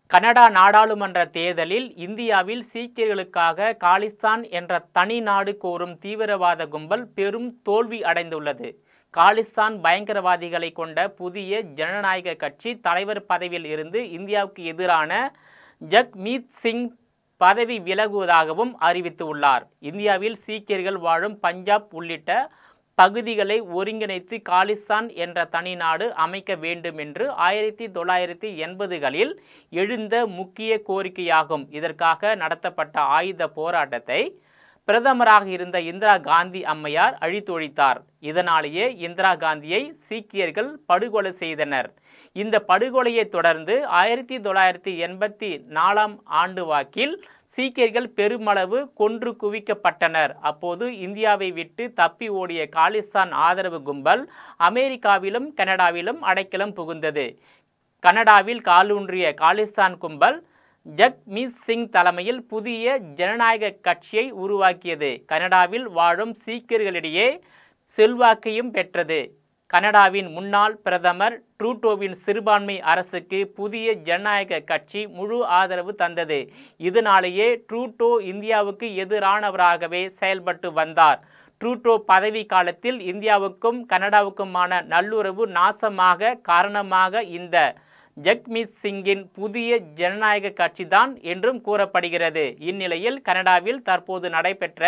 Canada நாடாளுமன்ற தேர்தலில் இந்தியாவில் சீக்கியர்களுக்காக காலிஸ்தான் என்ற தனி நாடு கோரும் தீவிரவாத கும்பல் பெரும் தோல்வி அடைந்துள்ளது. காலிஸ்தான் பயங்கரவாதிகளை கொண்ட புதிய ஜனநாயக கட்சி தலைவர் பதவியில் இருந்து இந்தியாவுக்கு எதிரான ஜக்மீத் சிங் பதவி விலகுவதாகவும் அறிவித்துள்ளார். இந்தியாவில் சீக்கியர்கள் வாழும் பஞ்சாப் உள்ளிட்ட பகுதிகளை ஒருங்கிணைத்து காலிஸ்தான் என்ற தனி நாடு அமைக்க வேண்டும் என்று 1980களில் எழுந்த முக்கிய கோரிக்கையாகும். இதற்காக நடத்தப்பட்ட ஆயுத போராட்டத்தை பிரதமராக இருந்த இந்திரா காந்தி அம்மையார் அழித்தொழித்தார். இதனாலேயே இந்திரா காந்தியை சீக்கியர்கள் படுகொலை செய்தனர். இந்த படுகொலையை தொடர்ந்து 1984ஆம் ஆண்டு வாக்கில் சீக்கியர்கள் பெருமளவு கொன்று குவிக்கப்பட்டனர். அப்போது இந்தியாவை விட்டு தப்பி ஓடிய காலிஸ்தான் ஆதரவு கும்பல் அமெரிக்காவிலும் கனடாவிலும் அடைக்கலம் புகுந்தது. கனடாவில் காலூன்றிய காலிஸ்தான் கும்பல் ஜக்மீத் சிங் தலைமையில் புதிய ஜனநாயக கட்சியை உருவாக்கியது. கனடாவில் வாழும் சீக்கியர்களிடையே செல்வாக்கையும் பெற்றது. கனடாவின் முன்னாள் பிரதமர் ட்ரூடோவின் சிறுபான்மை அரசுக்கு புதிய ஜனநாயக கட்சி முழு ஆதரவு தந்தது. இதனாலேயே ட்ரூடோ இந்தியாவுக்கு எதிரானவராகவே செயல்பட்டு வந்தார். ட்ரூடோ பதவி காலத்தில் இந்தியாவுக்கும் கனடாவுக்குமான நல்லுறவு நாசமாக காரணமாக இந்த ஜக்மீத் சிங்கின் புதிய ஜனநாயக கட்சி தான் என்றும் கூறப்படுகிறது. இந்நிலையில் கனடாவில் தற்போது நடைபெற்ற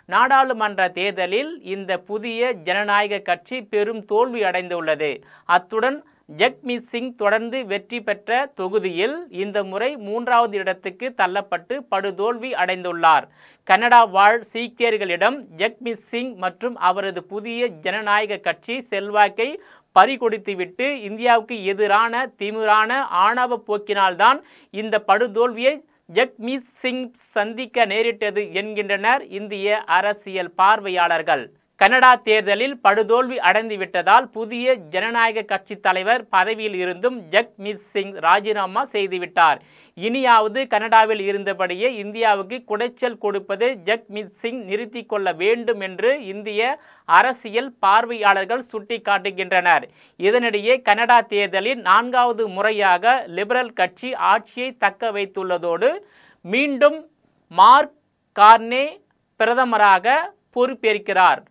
நாடாளுமன்ற தேர்தலில் இந்த புதிய ஜனநாயக கட்சி பெரும் தோல்வி அடைந்துள்ளது. அத்துடன் ஜக்மீத் சிங் தொடர்ந்து வெற்றி பெற்ற தொகுதியில் இந்த முறை 3வது இடத்துக்கு தள்ளப்பட்டு படுதோல்வி அடைந்துள்ளார். கனடா வாழ் சீக்கியர்களிடம் ஜக்மீத் சிங் மற்றும் அவரது புதிய ஜனநாயக கட்சி செல்வாக்கை பறிகொடுத்துவிட்டு இந்தியாவுக்கு எதிரான திமிரான ஆணவ போக்கினால்தான் இந்த படுதோல்வியை ஜக்மீத் சிங் சந்திக்க நேரிட்டது என்கின்றனர் இந்திய அரசியல் பார்வையாளர்கள். கனடா தேர்தலில் படுதோல்வி அடைந்துவிட்டதால் புதிய ஜனநாயக கட்சி தலைவர் பதவியில் இருந்தும் ஜக்மீத் சிங் ராஜினாமா செய்துவிட்டார். இனியாவது கனடாவில் இருந்தபடியே இந்தியாவுக்கு குடைச்சல் கொடுப்பது ஜக்மீத் சிங் நிறுத்தி கொள்ள வேண்டும் என்று இந்திய அரசியல் பார்வையாளர்கள் சுட்டிக்காட்டுகின்றனர். இதனிடையே கனடா தேர்தலில் 4வது முறையாக லிபரல் கட்சி ஆட்சியை தக்க வைத்துள்ளதோடு மீண்டும் மார்க் கார்னே பிரதமராக பொறுப்பேற்கிறார்.